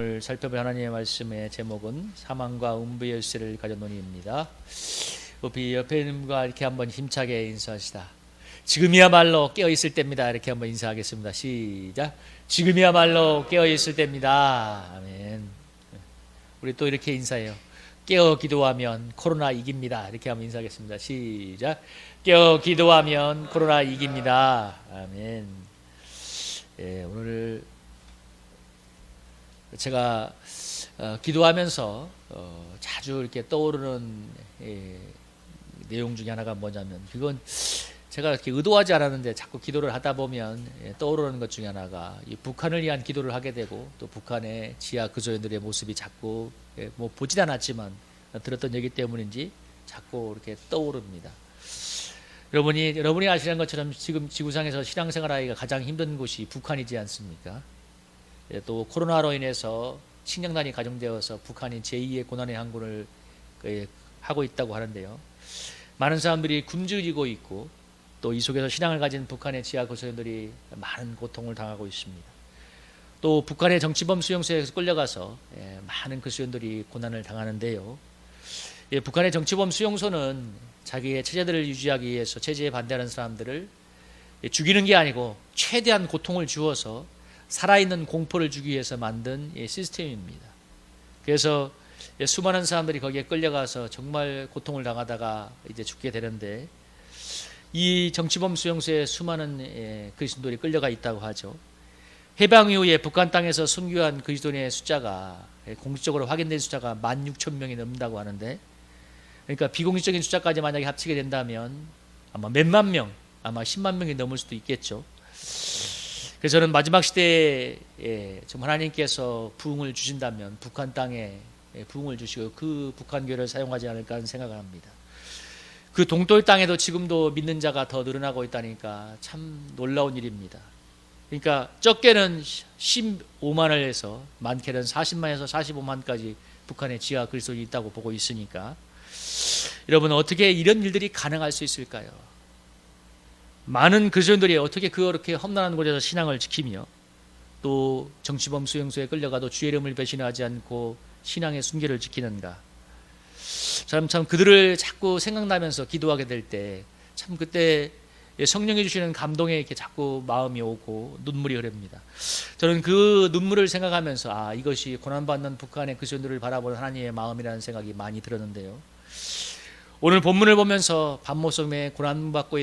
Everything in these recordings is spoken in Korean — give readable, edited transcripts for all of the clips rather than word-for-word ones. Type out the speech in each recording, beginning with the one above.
오늘 살펴볼 하나님의 말씀의 제목은 사망과 음부의 열쇠를 가진 논의입니다. 우리 옆에 있는 분과 이렇게 한번 힘차게 인사하시다. 지금이야말로 깨어있을 때입니다. 이렇게 한번 인사하겠습니다. 시작. 지금이야말로 깨어있을 때입니다. 아멘. 우리 또 이렇게 인사해요. 깨어 기도하면 코로나 이깁니다. 이렇게 한번 인사하겠습니다. 시작. 깨어 기도하면 코로나 이깁니다. 아멘. 예, 오늘 제가 기도하면서 자주 이렇게 떠오르는 내용 중에 하나가 뭐냐면, 그건 제가 이렇게 의도하지 않았는데 자꾸 기도를 하다 보면 떠오르는 것 중에 하나가 이 북한을 위한 기도를 하게 되고, 또 북한의 지하 구조인들의 모습이 자꾸 뭐 보진 않았지만 들었던 얘기 때문인지 자꾸 이렇게 떠오릅니다. 여러분이 아시는 것처럼 지금 지구상에서 신앙생활하기가 가장 힘든 곳이 북한이지 않습니까? 또 코로나로 인해서 식량난이 가중되어서 북한이 제2의 고난의 항구를 하고 있다고 하는데요. 많은 사람들이 굶주리고 있고, 또 이 속에서 신앙을 가진 북한의 지하 거소인들이 많은 고통을 당하고 있습니다. 또 북한의 정치범 수용소에서 끌려가서 많은 그리스도인들이 고난을 당하는데요. 북한의 정치범 수용소는 자기의 체제들을 유지하기 위해서 체제에 반대하는 사람들을 죽이는 게 아니고 최대한 고통을 주어서 살아있는 공포를 주기 위해서 만든 시스템입니다. 그래서 수많은 사람들이 거기에 끌려가서 정말 고통을 당하다가 이제 죽게 되는데, 이 정치범 수용소에 수많은 그리스도인들이 끌려가 있다고 하죠. 해방 이후에 북한 땅에서 순교한 그리스도인의 숫자가 공식적으로 확인된 숫자가 16,000명이 넘는다고 하는데, 그러니까 비공식적인 숫자까지 만약에 합치게 된다면 아마 몇만 명, 아마 10만 명이 넘을 수도 있겠죠. 그래서 저는 마지막 시대에 정말 하나님께서 부흥을 주신다면 북한 땅에 부흥을 주시고 그 북한 교회를 사용하지 않을까 하는 생각을 합니다. 그 동떨 땅에도 지금도 믿는 자가 더 늘어나고 있다니까 참 놀라운 일입니다. 그러니까 적게는 15만을 해서 많게는 40만에서 45만까지 북한에 지하 그리스도인이 있다고 보고 있으니까, 여러분 어떻게 이런 일들이 가능할 수 있을까요? 많은 그리스도인들이 어떻게 그렇게 험난한 곳에서 신앙을 지키며 또 정치범 수용소에 끌려가도 주의 이름을 배신하지 않고 신앙의 순결을 지키는가? 참 그들을 자꾸 생각나면서 기도하게 될 때 참 그때 성령이 주시는 감동에 이렇게 자꾸 마음이 오고 눈물이 흐릅니다. 저는 그 눈물을 생각하면서 이것이 고난받는 북한의 그리스도인들을 바라보는 하나님의 마음이라는 생각이 많이 들었는데요. 오늘 본문을 보면서 밤모섬에서 고난받고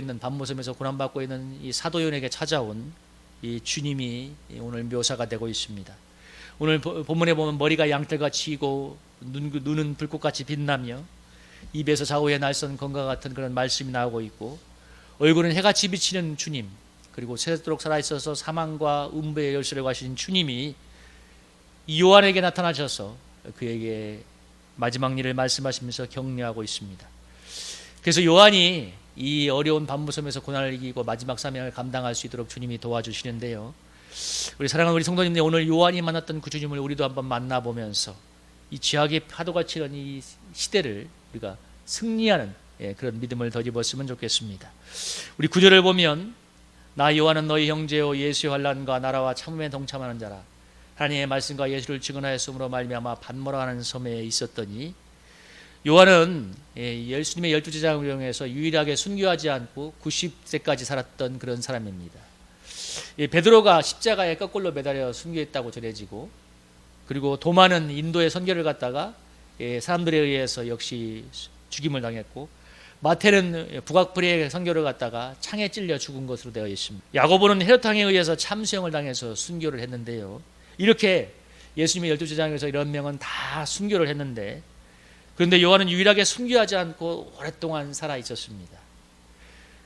있는 이 사도연에게 찾아온 이 주님이 오늘 묘사가 되고 있습니다. 오늘 본문에 보면 머리가 양털같이 휘고 눈은 불꽃같이 빛나며 입에서 좌우의 날선 검과 같은 그런 말씀이 나오고 있고, 얼굴은 해같이 비치는 주님, 그리고 새도록 살아있어서 사망과 음부의 열쇠를 가신 주님이 요한에게 나타나셔서 그에게 마지막 일을 말씀하시면서 격려하고 있습니다. 그래서 요한이 이 어려운 밤무섬에서 고난을 이기고 마지막 사명을 감당할 수 있도록 주님이 도와주시는데요. 우리 사랑하는 우리 성도님들, 오늘 요한이 만났던 그 주님을 우리도 한번 만나보면서 이 죄악의 파도가 치는 이 시대를 우리가 승리하는 그런 믿음을 덧입었으면 좋겠습니다. 우리 9절을 보면, 나 요한은 너희 형제요 예수의 환난과 나라와 참음에 동참하는 자라. 하나님의 말씀과 예수를 증언하였으므로 말미암아 반모라 하는 섬에 있었더니, 요한은 예수님의 12제자를 이용해서 유일하게 순교하지 않고 90세까지 살았던 그런 사람입니다. 베드로가 십자가에 거꾸로 매달려 순교했다고 전해지고, 그리고 도마는 인도의 선교를 갔다가 사람들에 의해서 역시 죽임을 당했고, 마태는 북악불의 선교를 갔다가 창에 찔려 죽은 것으로 되어 있습니다. 야고보는 헤롯왕에 의해서 참수형을 당해서 순교를 했는데요. 이렇게 예수님의 12제자에서 이런 명은 다 순교를 했는데, 그런데 요한은 유일하게 순교하지 않고 오랫동안 살아 있었습니다.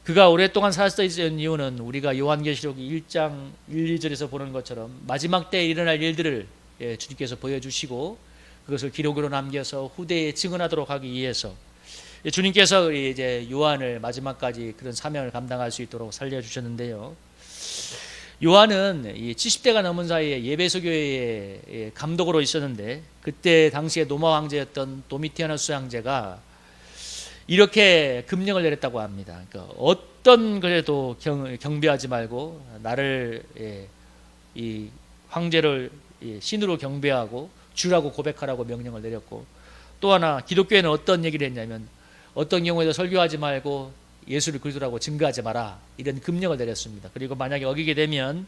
그가 오랫동안 살아있었던 이유는 우리가 요한계시록 1장 1, 2절에서 보는 것처럼 마지막 때에 일어날 일들을 주님께서 보여주시고 그것을 기록으로 남겨서 후대에 증언하도록 하기 위해서 주님께서 이제 요한을 마지막까지 그런 사명을 감당할 수 있도록 살려주셨는데요. 요한은 70대가 넘은 사이에 예배소 교회의 감독으로 있었는데, 그때 당시에 로마 황제였던 도미티아누스 황제가 이렇게 금령을 내렸다고 합니다. 그러니까 어떤 그래도 경배하지 말고 나를 이 황제를 신으로 경배하고 주라고 고백하라고 명령을 내렸고, 또 하나 기독교에는 어떤 얘기를 했냐면 어떤 경우에도 설교하지 말고 예수를 그리스도라고 증거하지 마라, 이런 금령을 내렸습니다. 그리고 만약에 어기게 되면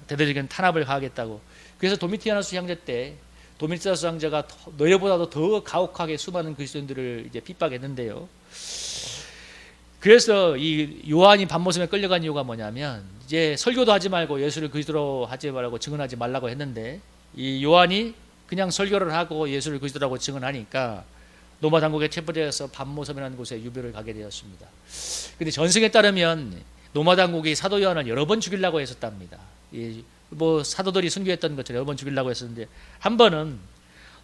대대적인 탄압을 가하겠다고. 그래서 도미티아누스 황제 때 도미티아누스 황제가 너희보다도 더 가혹하게 수많은 그리스도인들을 이제 핍박했는데요. 그래서 이 요한이 밤모섬에 끌려간 이유가 뭐냐면, 이제 설교도 하지 말고 예수를 그리스도로 하지 말고 증언하지 말라고 했는데, 이 요한이 그냥 설교를 하고 예수를 그리스도라고 증언하니까 로마 당국에 체포되어서 밤모섬이라는 곳에 유배를 가게 되었습니다. 근데 전승에 따르면 로마 당국이 사도 요한을 여러 번 죽이려고 했었답니다. 뭐 사도들이 순교했던 것처럼 여러 번 죽이려고 했었는데, 한 번은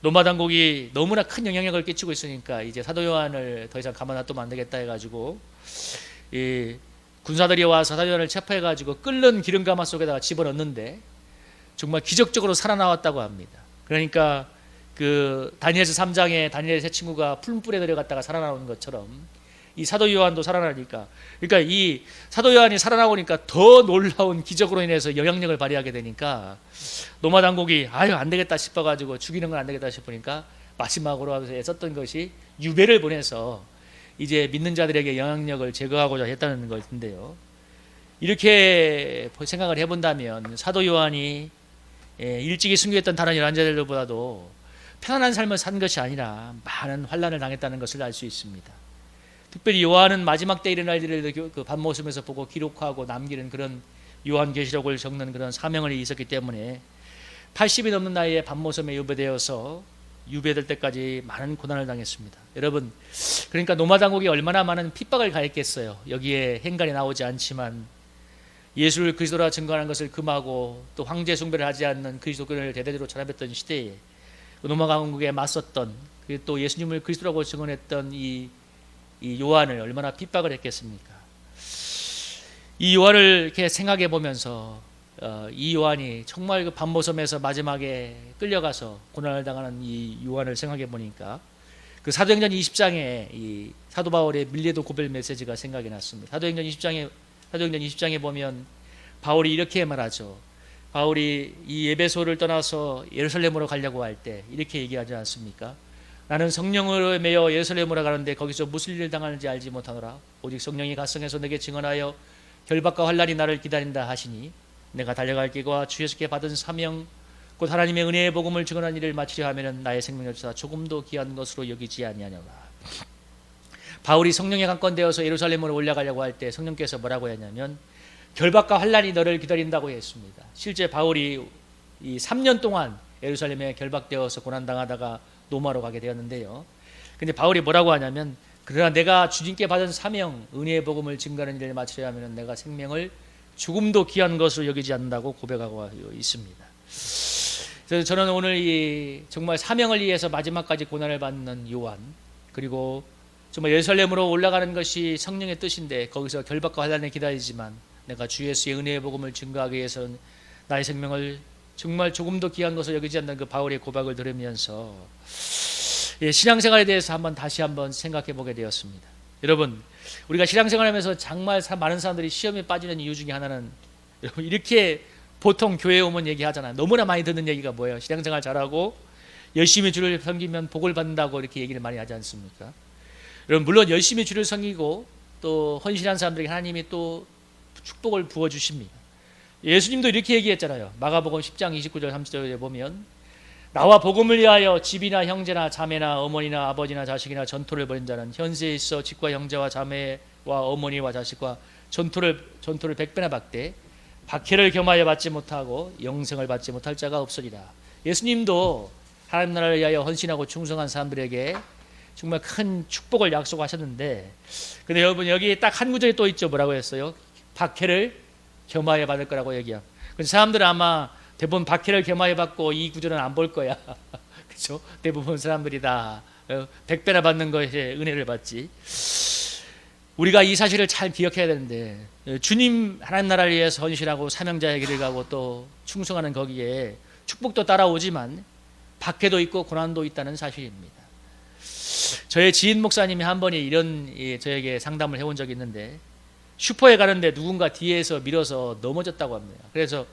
로마 당국이 너무나 큰 영향력을 끼치고 있으니까 이제 사도 요한을 더 이상 가만 놔두면 안 되겠다 해가지고 이 군사들이 와서 사도 요한을 체포해가지고 끓는 기름 가마 속에다가 집어넣는데 정말 기적적으로 살아나왔다고 합니다. 그러니까 그 다니엘서 3장에 다니엘의 세 친구가 풀물에 들어갔다가 살아나오는 것처럼 이 사도 요한도 살아나니까, 그러니까 이 사도 요한이 살아나오니까 더 놀라운 기적으로 인해서 영향력을 발휘하게 되니까 로마 당국이 아유 안 되겠다 싶어가지고 죽이는 건 안 되겠다 싶으니까 마지막으로 하면서 애썼던 것이 유배를 보내서 이제 믿는 자들에게 영향력을 제거하고자 했다는 것인데요. 이렇게 생각을 해본다면 사도 요한이 일찍이 순교했던 다른 11자들보다도 편안한 삶을 산 것이 아니라 많은 환난을 당했다는 것을 알 수 있습니다. 특별히 요한은 마지막 때 일어날 일을 그 밤모섬에서 보고 기록하고 남기는 그런 요한계시록을 적는 그런 사명을 있었기 때문에 80이 넘는 나이에 밤모섬에 유배되어서 유배될 때까지 많은 고난을 당했습니다. 여러분, 그러니까 로마 당국이 얼마나 많은 핍박을 가했겠어요. 여기에 행간이 나오지 않지만 예수를 그리스도라 증거하는 것을 금하고 또 황제 숭배를 하지 않는 그리스도교를 대대적으로 찬양했던 시대에 로마 당국에 맞섰던, 또 예수님을 그리스도라고 증언했던 이 요한을 얼마나 핍박을 했겠습니까? 이 요한을 이렇게 생각해 보면서 이 요한이 정말 그 밤모섬에서 마지막에 끌려가서 고난을 당하는 이 요한을 생각해 보니까 그 사도행전 20장에 이 사도 바울의 밀레도 고별 메시지가 생각이 났습니다. 사도행전 20장에 보면 바울이 이렇게 말하죠. 바울이 이 에베소를 떠나서 예루살렘으로 가려고 할 때 이렇게 얘기하지 않습니까? 나는 성령으로 매여 예루살렘으로 가는데 거기서 무슨 일을 당하는지 알지 못하노라. 오직 성령이 가성해서 내게 증언하여 결박과 환난이 나를 기다린다 하시니 내가 달려갈 길과 주 예수께 받은 사명 곧 하나님의 은혜의 복음을 증언한 일을 마치려 하면은 나의 생명을 주사 조금도 귀한 것으로 여기지 아니하노라. 바울이 성령에 강권되어서 예루살렘으로 올라가려고 할 때 성령께서 뭐라고 했냐면 결박과 환난이 너를 기다린다고 했습니다. 실제 바울이 이 3년 동안 예루살렘에 결박되어서 고난당하다가 로마로 가게 되었는데요. 근데 바울이 뭐라고 하냐면 그러나 내가 주님께 받은 사명 은혜의 복음을 증거하는 일을 마치려 하면 내가 생명을 조금도 귀한 것으로 여기지 않는다고 고백하고 있습니다. 그래서 저는 오늘 이 정말 사명을 위해서 마지막까지 고난을 받는 요한, 그리고 정말 예루살렘으로 올라가는 것이 성령의 뜻인데 거기서 결박과 환난을 기다리지만 내가 주 예수의 은혜의 복음을 증거하기 위해서는 나의 생명을 정말 조금도 귀한 것을 여기지 않는 그 바울의 고백을 들으면서 신앙생활에 대해서 다시 한번 생각해 보게 되었습니다. 여러분, 우리가 신앙생활하면서 정말 많은 사람들이 시험에 빠지는 이유 중에 하나는, 여러분 이렇게 보통 교회에 오면 얘기하잖아요. 너무나 많이 듣는 얘기가 뭐예요? 신앙생활 잘하고 열심히 주를 섬기면 복을 받는다고 이렇게 얘기를 많이 하지 않습니까? 여러분, 물론 열심히 주를 섬기고 또 헌신한 사람들에게 하나님이 또 축복을 부어주십니다. 예수님도 이렇게 얘기했잖아요. 마가복음 10장 29절 30절에 보면 나와 복음을 위하여 집이나 형제나 자매나 어머니나 아버지나 자식이나 전토를 벌인 자는 현세에 있어 집과 형제와 자매와 어머니와 자식과 전토를 100배나 받되 박해를 겸하여 받지 못하고 영생을 받지 못할 자가 없으리라. 예수님도 하나님 나라를 위하여 헌신하고 충성한 사람들에게 정말 큰 축복을 약속하셨는데, 근데 여러분 여기 딱 한 구절이 또 있죠. 뭐라고 했어요? 박해를 겸하여 받을 거라고 얘기합니다. 그래서 사람들은 아마 대부분 박해를 겸하여 받고 이 구절은 안 볼 거야. 그렇죠? 대부분 사람들이 다 100배나 받는 것에 은혜를 받지. 우리가 이 사실을 잘 기억해야 되는데, 주님 하나님 나라를 위해서 헌신하고 사명자의 길을 가고 또 충성하는 거기에 축복도 따라오지만 박해도 있고 고난도 있다는 사실입니다. 저의 지인 목사님이 한 번이 이런 저에게 상담을 해온 적이 있는데, 슈퍼에 가는데 누군가 뒤에서 밀어서 넘어졌다고 합니다. 그래서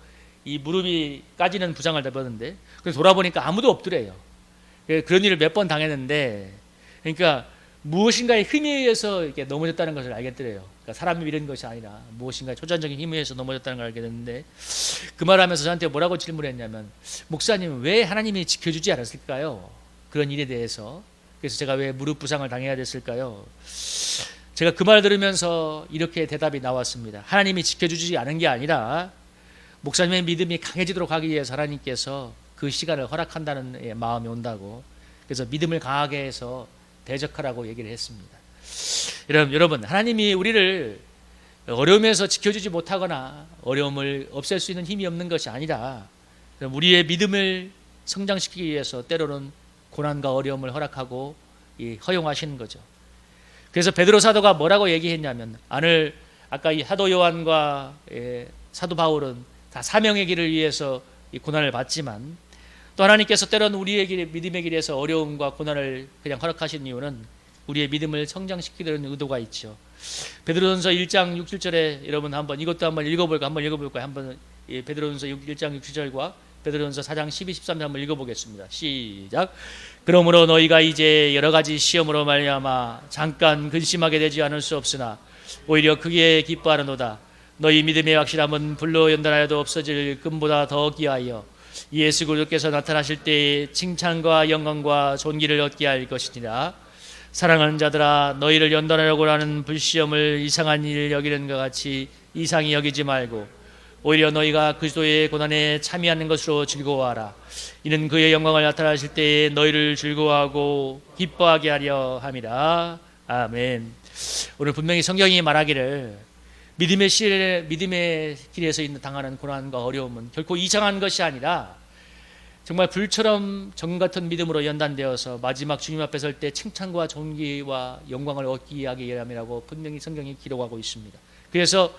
이 무릎이 까지는 부상을 입었는데, 그래서 돌아보니까 아무도 없더래요. 그런 일을 몇 번 당했는데, 그러니까 무엇인가의 힘에 의해서 이렇게 넘어졌다는 것을 알겠더래요. 그러니까 사람이 이런 것이 아니라 무엇인가의 초자연적인 힘에 의해서 넘어졌다는 걸 알게 됐는데, 그 말하면서 저한테 뭐라고 질문했냐면, 목사님 왜 하나님이 지켜주지 않았을까요? 그런 일에 대해서. 그래서 제가 왜 무릎 부상을 당해야 됐을까요? 제가 그 말 들으면서 이렇게 대답이 나왔습니다. 하나님이 지켜주지 않은 게 아니라 목사님의 믿음이 강해지도록 하기 위해서 하나님께서 그 시간을 허락한다는 마음이 온다고. 그래서 믿음을 강하게 해서 대적하라고 얘기를 했습니다. 여러분, 하나님이 우리를 어려움에서 지켜주지 못하거나 어려움을 없앨 수 있는 힘이 없는 것이 아니라 우리의 믿음을 성장시키기 위해서 때로는 고난과 어려움을 허락하고 허용하시는 거죠. 그래서 베드로 사도가 뭐라고 얘기했냐면, 아까 이 사도 요한과 사도 바울은 다 사명의 길을 위해서 이 고난을 받지만, 또 하나님께서 때로는 우리의 길, 믿음의 길에서 어려움과 고난을 그냥 허락하신 이유는 우리의 믿음을 성장시키려는 의도가 있죠. 베드로전서 1장 6, 7절에 여러분 이것도 한번 읽어볼까요? 한번 베드로전서 1장 6, 7절과 베드로전서 4장 12, 13절 한번 읽어보겠습니다. 시작. 그러므로 너희가 이제 여러 가지 시험으로 말미암아 잠깐 근심하게 되지 않을 수 없으나 오히려 크게 기뻐하는도다. 너희 믿음의 확실함은 불로 연단하여도 없어질 금보다 더 귀하여 예수 그리스도께서 나타나실 때에 칭찬과 영광과 존귀를 얻게 할 것이니라. 사랑하는 자들아, 너희를 연단하려고 하는 불시험을 이상한 일 여기는 것 같이 이상히 여기지 말고 오히려 너희가 그리스도의 고난에 참여하는 것으로 즐거워하라. 이는 그의 영광을 나타나실 때에 너희를 즐거워하고 기뻐하게 하려 함이라. 아멘. 오늘 분명히 성경이 말하기를 믿음의 길에서 당하는 고난과 어려움은 결코 이상한 것이 아니라 정말 불처럼 정 같은 믿음으로 연단되어서 마지막 주님 앞에 설 때 칭찬과 존귀와 영광을 얻기 하기 함이라고 분명히 성경이 기록하고 있습니다. 그래서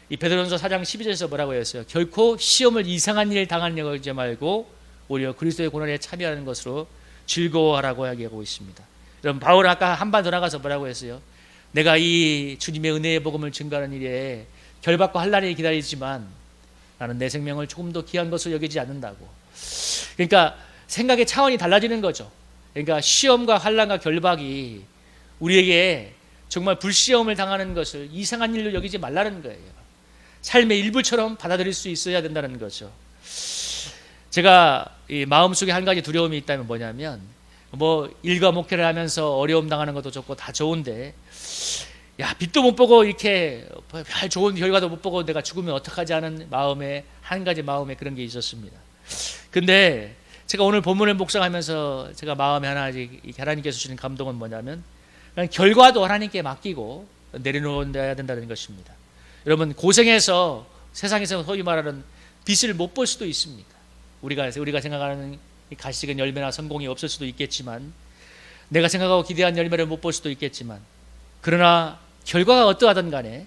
이 베드로전서 4장 12절에서 뭐라고 했어요? 결코 시험을 이상한 일 당하려고 하지 말고 오히려 그리스도의 고난에 참여하는 것으로 즐거워하라고 이야기하고 있습니다. 여러분, 바울은 아까 한 발 더 나가서 뭐라고 했어요? 내가 이 주님의 은혜의 복음을 증거하는 일에 결박과 환난이 기다리지만 나는 내 생명을 조금 더 귀한 것으로 여기지 않는다고. 그러니까 생각의 차원이 달라지는 거죠. 그러니까 시험과 환난과 결박이 우리에게 정말 불시험을 당하는 것을 이상한 일로 여기지 말라는 거예요. 삶의 일부처럼 받아들일 수 있어야 된다는 거죠. 제가 이 마음속에 한 가지 두려움이 있다면 뭐냐면, 일과 목회를 하면서 어려움 당하는 것도 좋고 다 좋은데, 빛도 못 보고 이렇게 별 좋은 결과도 못 보고 내가 죽으면 어떡하지 하는 한 가지 마음에 그런 게 있었습니다. 근데 제가 오늘 본문을 묵상하면서 제가 마음에 하나님께서 주시는 감동은 뭐냐면, 그냥 결과도 하나님께 맡기고 내려놓아야 된다는 것입니다. 여러분, 고생해서 세상에서 소위 말하는 빛을 못 볼 수도 있습니다. 우리가 생각하는 가시적인 열매나 성공이 없을 수도 있겠지만, 내가 생각하고 기대한 열매를 못 볼 수도 있겠지만, 그러나 결과가 어떠하든 간에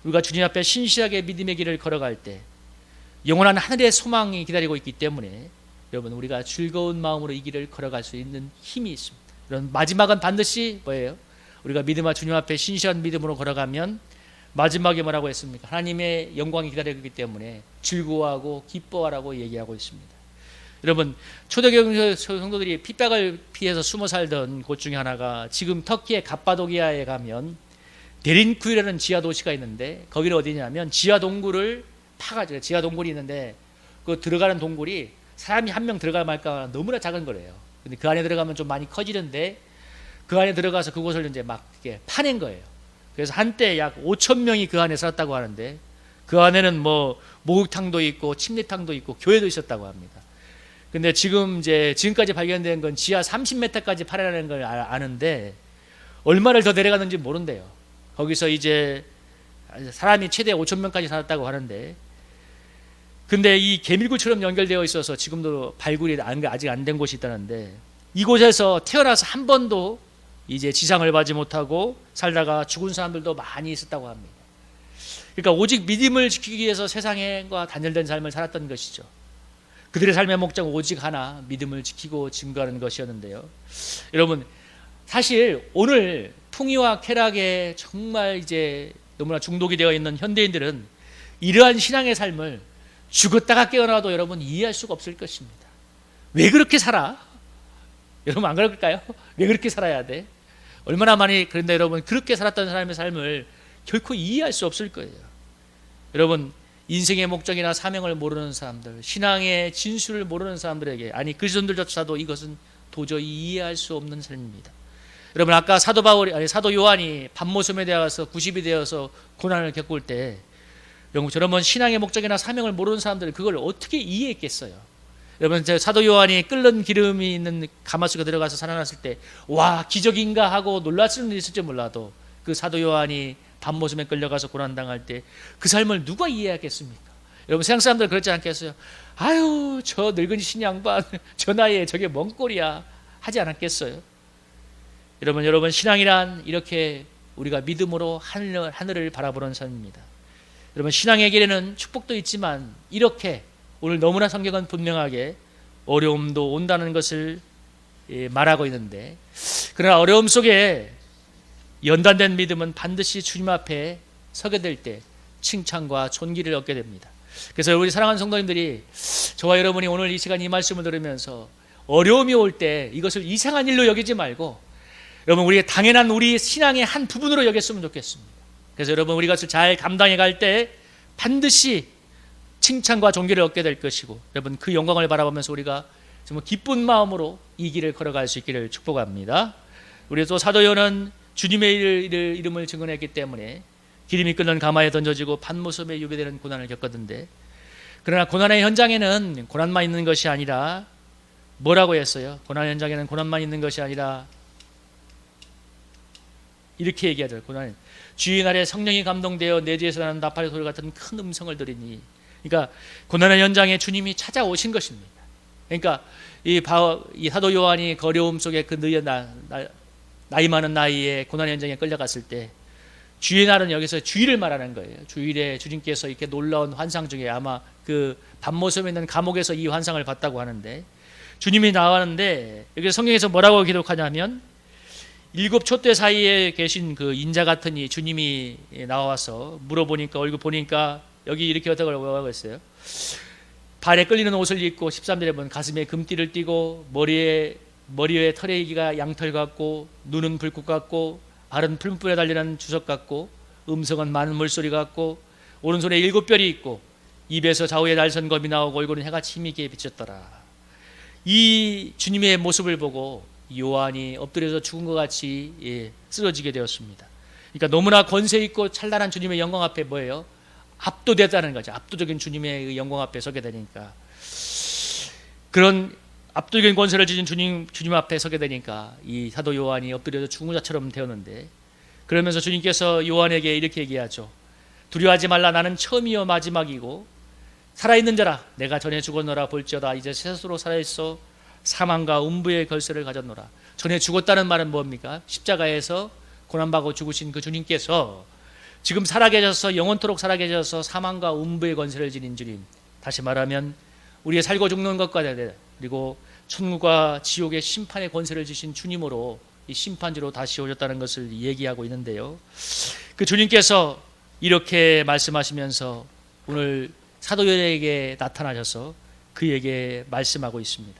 우리가 주님 앞에 신실하게 믿음의 길을 걸어갈 때 영원한 하늘의 소망이 기다리고 있기 때문에 여러분, 우리가 즐거운 마음으로 이 길을 걸어갈 수 있는 힘이 있습니다. 그런 마지막은 반드시 뭐예요? 우리가 믿음과 주님 앞에 신실한 믿음으로 걸어가면 마지막에 뭐라고 했습니까? 하나님의 영광이 기다리고 있기 때문에 즐거워하고 기뻐하라고 얘기하고 있습니다. 여러분, 초대교회 성도들이 핍박을 피해서 숨어 살던 곳 중에 하나가 지금 터키의 갑바도기아에 가면 데린쿠이라는 지하 도시가 있는데, 거기는 어디냐면 지하 동굴을 파가지고, 지하 동굴이 있는데 그 들어가는 동굴이 사람이 한 명 들어가 말까 너무나 작은 거래요. 근데 그 안에 들어가면 좀 많이 커지는데, 그 안에 들어가서 그곳을 이제 막 이렇게 파낸 거예요. 그래서 한때 약 5,000명이 그 안에 살았다고 하는데, 그 안에는 목욕탕도 있고 침례탕도 있고 교회도 있었다고 합니다. 근데 지금까지 발견된 건 지하 30m까지 파라는 걸 아는데 얼마를 더 내려갔는지 모른대요. 거기서 이제 사람이 최대 5,000명까지 살았다고 하는데, 근데 이 개밀구처럼 연결되어 있어서 지금도 발굴이 아직 안 된 곳이 있다는데, 이곳에서 태어나서 한 번도 이제 지상을 받지 못하고 살다가 죽은 사람들도 많이 있었다고 합니다. 그러니까 오직 믿음을 지키기 위해서 세상과 단절된 삶을 살았던 것이죠. 그들의 삶의 목적은 오직 하나, 믿음을 지키고 증거하는 것이었는데요. 여러분, 사실 오늘 풍요와 쾌락에 정말 이제 너무나 중독이 되어 있는 현대인들은 이러한 신앙의 삶을 죽었다가 깨어나도 여러분 이해할 수가 없을 것입니다. 왜 그렇게 살아? 여러분 안 그럴까요? 왜 그렇게 살아야 돼? 얼마나 많이 그런데 여러분 그렇게 살았던 사람의 삶을 결코 이해할 수 없을 거예요. 여러분 인생의 목적이나 사명을 모르는 사람들, 신앙의 진수를 모르는 사람들에게, 아니 그리스도인들조차도 이것은 도저히 이해할 수 없는 삶입니다. 여러분 아까 사도 요한이 밤모섬에 되어서 90이 되어서 고난을 겪을 때 여러분 저러면 신앙의 목적이나 사명을 모르는 사람들은 그걸 어떻게 이해했겠어요? 여러분 사도 요한이 끓는 기름이 있는 가마솥에 들어가서 살아났을 때 와 기적인가 하고 놀랐을 일이 있을지 몰라도 그 사도 요한이 밤모섬에 끌려가서 고난당할 때 그 삶을 누가 이해하겠습니까? 여러분 세상 사람들 그렇지 않겠어요? 아유 저 늙은 신양반 저 나이에 저게 뭔 꼴이야 하지 않았겠어요? 여러분 신앙이란 이렇게 우리가 믿음으로 하늘을 바라보는 삶입니다. 여러분 신앙의 길에는 축복도 있지만 이렇게 오늘 너무나 성경은 분명하게 어려움도 온다는 것을 말하고 있는데, 그러나 어려움 속에 연단된 믿음은 반드시 주님 앞에 서게 될 때 칭찬과 존귀를 얻게 됩니다. 그래서 우리 사랑하는 성도님들이 저와 여러분이 오늘 이 시간 이 말씀을 들으면서 어려움이 올 때 이것을 이상한 일로 여기지 말고 여러분 우리의 당연한 우리 신앙의 한 부분으로 여겼으면 좋겠습니다. 그래서 여러분 우리가 그것을 잘 감당해 갈 때 반드시 칭찬과 존귀를 얻게 될 것이고 여러분 그 영광을 바라보면서 우리가 정말 기쁜 마음으로 이 길을 걸어갈 수 있기를 축복합니다. 우리 또 사도 요한은 주님의 이름을 증언했기 때문에 기름이 끓는 가마에 던져지고 밤모섬에 유배되는 고난을 겪었는데, 그러나 고난의 현장에는 고난만 있는 것이 아니라 뭐라고 했어요? 고난 현장에는 고난만 있는 것이 아니라 이렇게 얘기하죠. 고난 주의 날에 성령이 감동되어 내 뒤에서 나는 나팔의 소리 같은 큰 음성을 들으니, 그러니까 고난의 현장에 주님이 찾아오신 것입니다. 그러니까 이 사도 요한이 어려움 속에 그 나이 많은 나이에 고난의 현장에 끌려갔을 때 주의 날은 여기서 주일을 말하는 거예요. 주일에 주님께서 이렇게 놀라운 환상 중에 아마 그 밤모섬에 있는 감옥에서 이 환상을 봤다고 하는데, 주님이 나왔는데 여기서 성경에서 뭐라고 기록하냐면 7 촛대 사이에 계신 그 인자 같은 이 주님이 나와서 물어보니까 얼굴 보니까 여기 이렇게 어떻게 하고 있어요? 발에 끌리는 옷을 입고 13절에 보면 가슴에 금띠를 띠고 머리에 털에기가 양털 같고 눈은 불꽃 같고 발은 풀무불에 달리는 주석 같고 음성은 많은 물소리 같고 오른손에 7별이 있고 입에서 좌우에 날선 검이 나오고 얼굴은 해같이 힘있게 비쳤더라. 이 주님의 모습을 보고 요한이 엎드려서 죽은 것 같이 쓰러지게 되었습니다. 그러니까 너무나 권세 있고 찬란한 주님의 영광 앞에 뭐예요? 압도됐다는 거죠. 압도적인 주님의 영광 앞에 서게 되니까, 그런 압도적인 권세를 지닌 주님 앞에 서게 되니까 이 사도 요한이 엎드려서 죽은 자처럼 되었는데, 그러면서 주님께서 요한에게 이렇게 얘기하죠. 두려워하지 말라. 나는 처음이요 마지막이고 살아있는 자라. 내가 전에 죽었노라. 볼지어다 이제 스스로 살아있어 사망과 음부의 걸쇠를 가졌노라. 전에 죽었다는 말은 뭡니까? 십자가에서 고난받고 죽으신 그 주님께서 지금 살아계셔서 영원토록 살아계셔서 사망과 음부의 권세를 지닌 주님, 다시 말하면 우리의 살고 죽는 것과 그리고 천국과 지옥의 심판의 권세를 지신 주님으로 이 심판주로 다시 오셨다는 것을 얘기하고 있는데요, 그 주님께서 이렇게 말씀하시면서 오늘 사도 요한에게 나타나셔서 그에게 말씀하고 있습니다.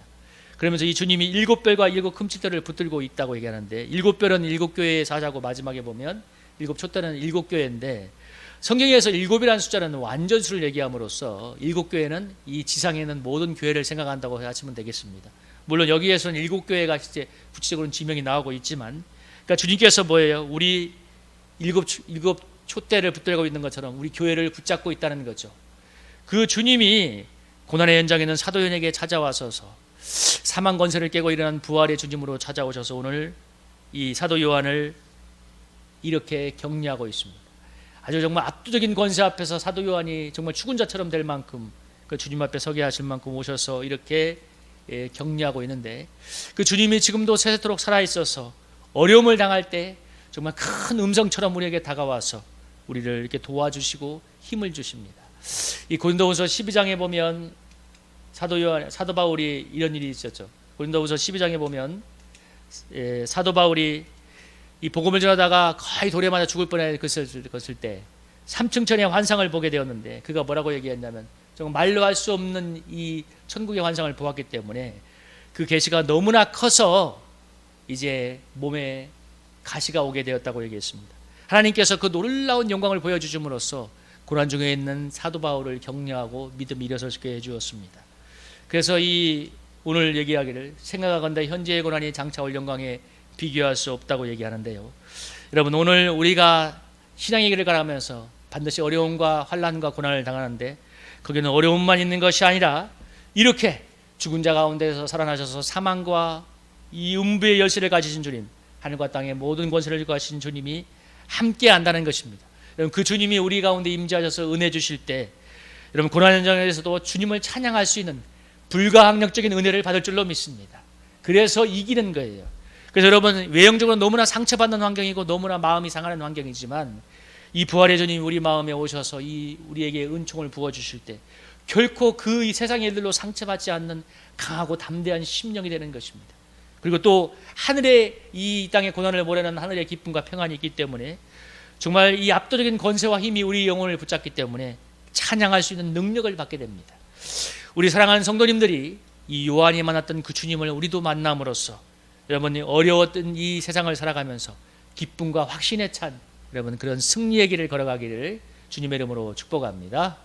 그러면서 이 주님이 7별과 7 금칠대를 붙들고 있다고 얘기하는데, 7별은 7교회의 사자고 마지막에 보면 7 촛대는 7교회인데, 성경에서 7이라는 숫자는 완전수를 얘기함으로써 7교회는 이 지상에 있는 모든 교회를 생각한다고 하시면 되겠습니다. 물론 여기에서는 7교회가 이제 구체적으로는 지명이 나오고 있지만, 그러니까 주님께서 뭐예요? 우리 7 촛대를 붙들고 있는 것처럼 우리 교회를 붙잡고 있다는 거죠. 그 주님이 고난의 현장에는 사도 요한에게 찾아와서서 사망 권세를 깨고 일어난 부활의 주님으로 찾아오셔서 오늘 이 사도 요한을 이렇게 격려하고 있습니다. 아주 정말 압도적인 권세 앞에서 사도 요한이 정말 죽은 자처럼 될 만큼 그 주님 앞에 서게 하실 만큼 오셔서 이렇게 격려하고 있는데, 그 주님이 지금도 세세토록 살아있어서 어려움을 당할 때 정말 큰 음성처럼 우리에게 다가와서 우리를 이렇게 도와주시고 힘을 주십니다. 이 고린도후서 12장에 보면 사도 바울이 이런 일이 있었죠. 고린도후서 12장에 보면 사도 바울이 이 복음을 전하다가 거의 돌에 맞아 죽을 뻔했을 때 3층천의 환상을 보게 되었는데, 그가 뭐라고 얘기했냐면 정말 말로 할 수 없는 이 천국의 환상을 보았기 때문에 그 계시가 너무나 커서 이제 몸에 가시가 오게 되었다고 얘기했습니다. 하나님께서 그 놀라운 영광을 보여주심으로써 고난 중에 있는 사도 바울을 격려하고 믿음이 일어설 수 있게 해주었습니다. 그래서 이 오늘 얘기하기를 생각하건대 현재의 고난이 장차 올 영광에 비교할 수 없다고 얘기하는데요. 여러분, 오늘 우리가 신앙의 길을 가라면서 반드시 어려움과 환난과 고난을 당하는데 거기는 어려움만 있는 것이 아니라 이렇게 죽은 자 가운데서 살아나셔서 사망과 이 음부의 열쇠를 가지신 주님, 하늘과 땅의 모든 권세를 가지신 주님이 함께 한다는 것입니다. 여러분, 그 주님이 우리 가운데 임재하셔서 은혜 주실 때 여러분 고난 현장에서도 주님을 찬양할 수 있는 불가항력적인 은혜를 받을 줄로 믿습니다. 그래서 이기는 거예요. 그래서 여러분, 외형적으로 너무나 상처받는 환경이고 너무나 마음이 상하는 환경이지만 이 부활의 주님이 우리 마음에 오셔서 이 우리에게 은총을 부어주실 때 결코 그 이 세상의 일들로 상처받지 않는 강하고 담대한 심령이 되는 것입니다. 그리고 또 하늘의 이 땅의 고난을 모르는 하늘의 기쁨과 평안이 있기 때문에 정말 이 압도적인 권세와 힘이 우리 영혼을 붙잡기 때문에 찬양할 수 있는 능력을 받게 됩니다. 우리 사랑하는 성도님들이 이 요한이 만났던 그 주님을 우리도 만남으로써 여러분이 어려웠던 이 세상을 살아가면서 기쁨과 확신에 찬 여러분 그런 승리의 길을 걸어가기를 주님의 이름으로 축복합니다.